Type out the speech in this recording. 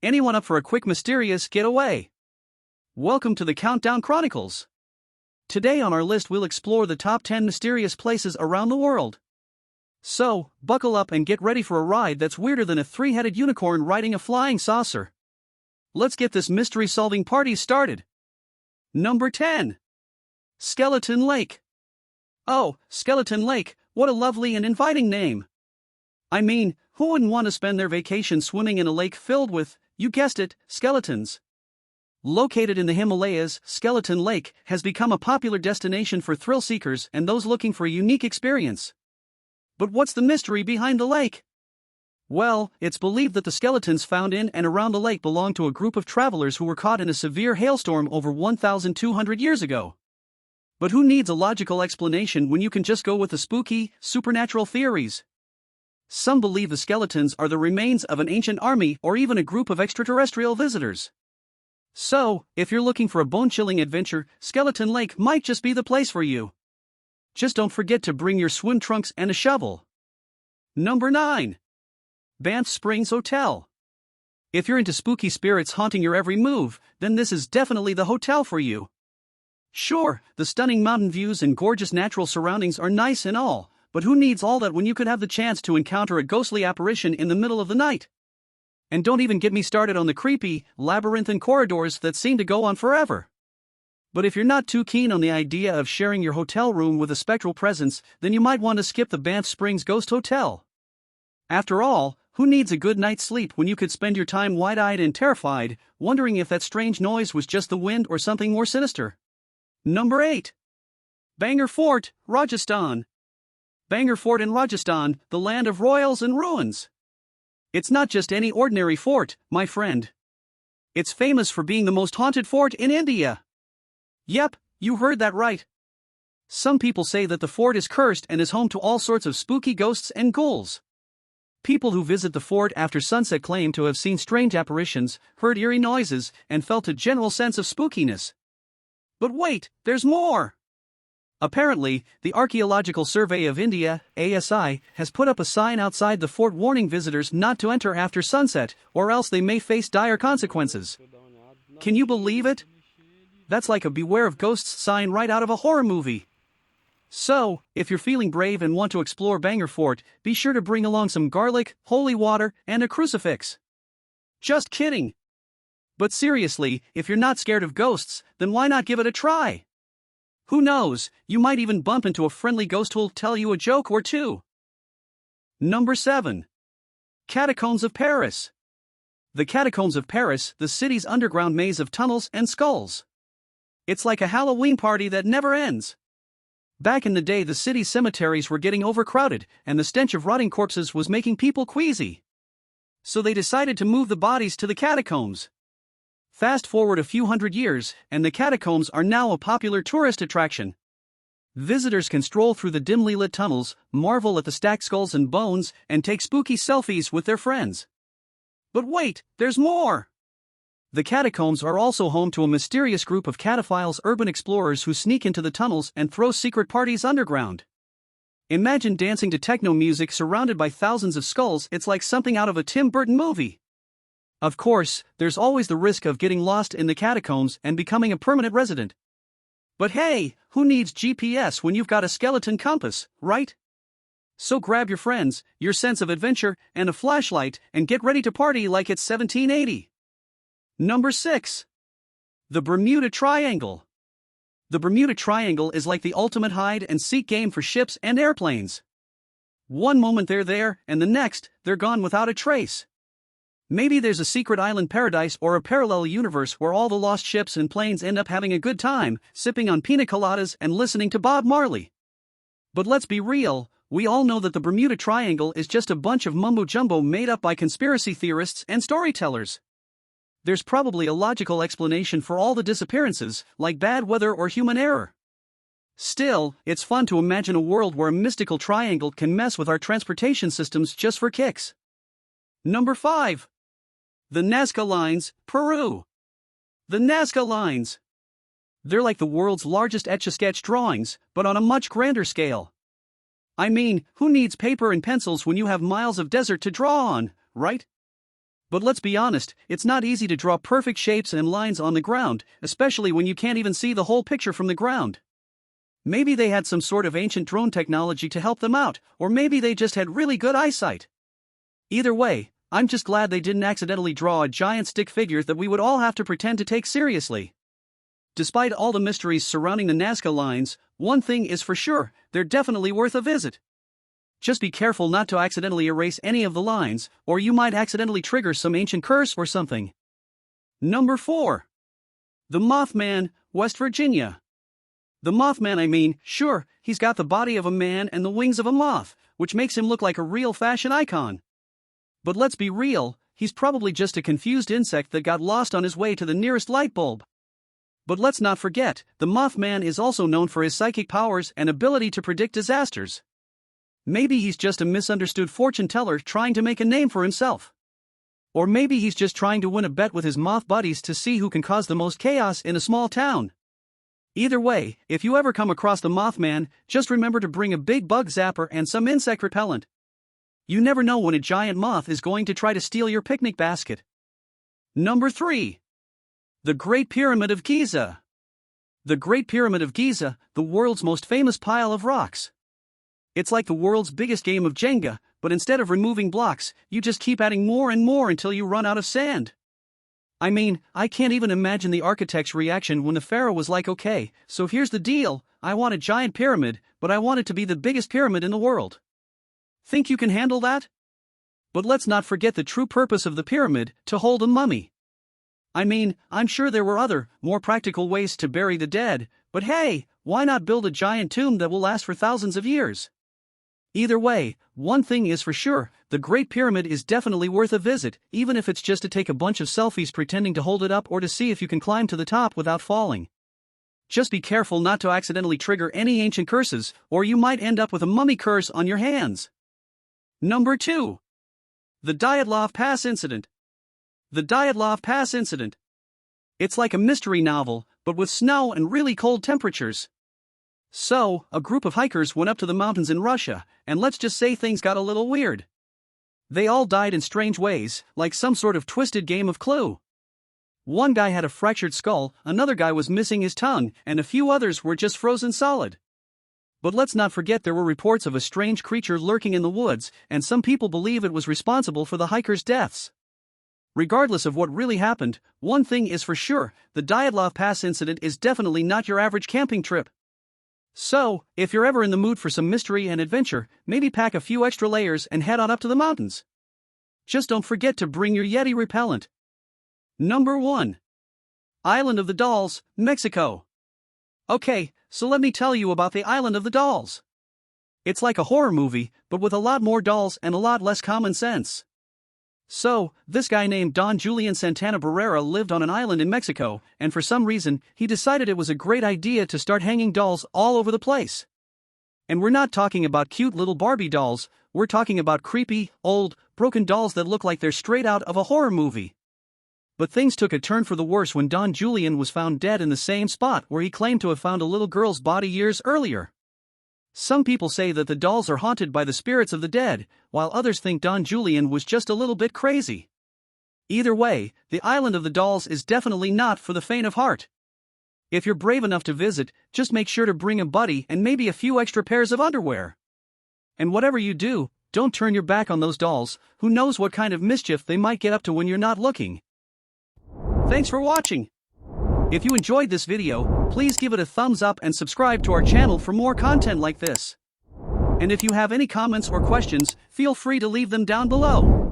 Anyone up for a quick mysterious getaway? Welcome to the Countdown Chronicles. Today on our list we'll explore the top 10 mysterious places around the world. So, buckle up and get ready for a ride that's weirder than a three-headed unicorn riding a flying saucer. Let's get this mystery-solving party started. Number 10. Skeleton Lake. Oh, Skeleton Lake, what a lovely and inviting name. I mean, who wouldn't want to spend their vacation swimming in a lake filled with, you guessed it, skeletons? Located in the Himalayas, Skeleton Lake has become a popular destination for thrill seekers and those looking for a unique experience. But what's the mystery behind the lake? Well, it's believed that the skeletons found in and around the lake belong to a group of travelers who were caught in a severe hailstorm over 1,200 years ago. But who needs a logical explanation when you can just go with the spooky, supernatural theories? Some believe the skeletons are the remains of an ancient army or even a group of extraterrestrial visitors. So, if you're looking for a bone-chilling adventure, Skeleton Lake might just be the place for you. Just don't forget to bring your swim trunks and a shovel. Number 9. Banff Springs Hotel. If you're into spooky spirits haunting your every move, then this is definitely the hotel for you. Sure, the stunning mountain views and gorgeous natural surroundings are nice and all, but who needs all that when you could have the chance to encounter a ghostly apparition in the middle of the night? And don't even get me started on the creepy, labyrinthine corridors that seem to go on forever. But if you're not too keen on the idea of sharing your hotel room with a spectral presence, then you might want to skip the Banff Springs Ghost Hotel. After all, who needs a good night's sleep when you could spend your time wide-eyed and terrified, wondering if that strange noise was just the wind or something more sinister? Number 8. Bangor Fort, Rajasthan. Bangor Fort in Rajasthan, the land of royals and ruins. It's not just any ordinary fort, my friend. It's famous for being the most haunted fort in India. Yep, you heard that right. Some people say that the fort is cursed and is home to all sorts of spooky ghosts and ghouls. People who visit the fort after sunset claim to have seen strange apparitions, heard eerie noises, and felt a general sense of spookiness. But wait, there's more! Apparently, the Archaeological Survey of India, ASI, has put up a sign outside the fort warning visitors not to enter after sunset, or else they may face dire consequences. Can you believe it? That's like a beware of ghosts sign right out of a horror movie. So, if you're feeling brave and want to explore Bangor Fort, be sure to bring along some garlic, holy water, and a crucifix. Just kidding. But seriously, if you're not scared of ghosts, then why not give it a try? Who knows, you might even bump into a friendly ghost who'll tell you a joke or two. Number 7. Catacombs of Paris. The Catacombs of Paris, the city's underground maze of tunnels and skulls. It's like a Halloween party that never ends. Back in the day, the city's cemeteries were getting overcrowded, and the stench of rotting corpses was making people queasy. So they decided to move the bodies to the catacombs. Fast forward a few hundred years, and the catacombs are now a popular tourist attraction. Visitors can stroll through the dimly lit tunnels, marvel at the stacked skulls and bones, and take spooky selfies with their friends. But wait, there's more! The catacombs are also home to a mysterious group of cataphiles, urban explorers who sneak into the tunnels and throw secret parties underground. Imagine dancing to techno music surrounded by thousands of skulls. It's like something out of a Tim Burton movie. Of course, there's always the risk of getting lost in the catacombs and becoming a permanent resident. But hey, who needs GPS when you've got a skeleton compass, right? So grab your friends, your sense of adventure, and a flashlight, and get ready to party like it's 1780. Number 6. The Bermuda Triangle. The Bermuda Triangle is like the ultimate hide-and-seek game for ships and airplanes. One moment they're there, and the next, they're gone without a trace. Maybe there's a secret island paradise or a parallel universe where all the lost ships and planes end up having a good time, sipping on pina coladas and listening to Bob Marley. But let's be real, we all know that the Bermuda Triangle is just a bunch of mumbo-jumbo made up by conspiracy theorists and storytellers. There's probably a logical explanation for all the disappearances, like bad weather or human error. Still, it's fun to imagine a world where a mystical triangle can mess with our transportation systems just for kicks. Number 5. The Nazca Lines, Peru. The Nazca Lines. They're like the world's largest etch-a-sketch drawings, but on a much grander scale. I mean, who needs paper and pencils when you have miles of desert to draw on, right? But let's be honest, it's not easy to draw perfect shapes and lines on the ground, especially when you can't even see the whole picture from the ground. Maybe they had some sort of ancient drone technology to help them out, or maybe they just had really good eyesight. Either way, I'm just glad they didn't accidentally draw a giant stick figure that we would all have to pretend to take seriously. Despite all the mysteries surrounding the Nazca Lines, one thing is for sure, they're definitely worth a visit. Just be careful not to accidentally erase any of the lines, or you might accidentally trigger some ancient curse or something. Number 4. The Mothman, West Virginia. The Mothman, sure, he's got the body of a man and the wings of a moth, which makes him look like a real fashion icon. But let's be real, he's probably just a confused insect that got lost on his way to the nearest light bulb. But let's not forget, the Mothman is also known for his psychic powers and ability to predict disasters. Maybe he's just a misunderstood fortune teller trying to make a name for himself. Or maybe he's just trying to win a bet with his moth buddies to see who can cause the most chaos in a small town. Either way, if you ever come across the Mothman, just remember to bring a big bug zapper and some insect repellent. You never know when a giant moth is going to try to steal your picnic basket. Number 3. The Great Pyramid of Giza. The Great Pyramid of Giza, the world's most famous pile of rocks. It's like the world's biggest game of Jenga, but instead of removing blocks, you just keep adding more and more until you run out of sand. I can't even imagine the architect's reaction when the pharaoh was like, okay, so here's the deal, I want a giant pyramid, but I want it to be the biggest pyramid in the world. Think you can handle that? But let's not forget the true purpose of the pyramid, to hold a mummy. I'm sure there were other, more practical ways to bury the dead, but hey, why not build a giant tomb that will last for thousands of years? Either way, one thing is for sure, the Great Pyramid is definitely worth a visit, even if it's just to take a bunch of selfies pretending to hold it up or to see if you can climb to the top without falling. Just be careful not to accidentally trigger any ancient curses, or you might end up with a mummy curse on your hands. Number 2. The Dyatlov Pass Incident. The Dyatlov Pass Incident. It's like a mystery novel, but with snow and really cold temperatures. So, a group of hikers went up to the mountains in Russia, and let's just say things got a little weird. They all died in strange ways, like some sort of twisted game of Clue. One guy had a fractured skull, another guy was missing his tongue, and a few others were just frozen solid. But let's not forget there were reports of a strange creature lurking in the woods, and some people believe it was responsible for the hikers' deaths. Regardless of what really happened, one thing is for sure, the Dyatlov Pass incident is definitely not your average camping trip. So, if you're ever in the mood for some mystery and adventure, maybe pack a few extra layers and head on up to the mountains. Just don't forget to bring your Yeti repellent. Number 1. Island of the Dolls, Mexico. Okay, so let me tell you about the Island of the Dolls. It's like a horror movie, but with a lot more dolls and a lot less common sense. So, this guy named Don Julian Santana Barrera lived on an island in Mexico, and for some reason, he decided it was a great idea to start hanging dolls all over the place. And we're not talking about cute little Barbie dolls, we're talking about creepy, old, broken dolls that look like they're straight out of a horror movie. But things took a turn for the worse when Don Julian was found dead in the same spot where he claimed to have found a little girl's body years earlier. Some people say that the dolls are haunted by the spirits of the dead, while others think Don Julian was just a little bit crazy. Either way, the Island of the Dolls is definitely not for the faint of heart. If you're brave enough to visit, just make sure to bring a buddy and maybe a few extra pairs of underwear. And whatever you do, don't turn your back on those dolls, who knows what kind of mischief they might get up to when you're not looking. Thanks for watching. If you enjoyed this video, please give it a thumbs up and subscribe to our channel for more content like this. And if you have any comments or questions, feel free to leave them down below.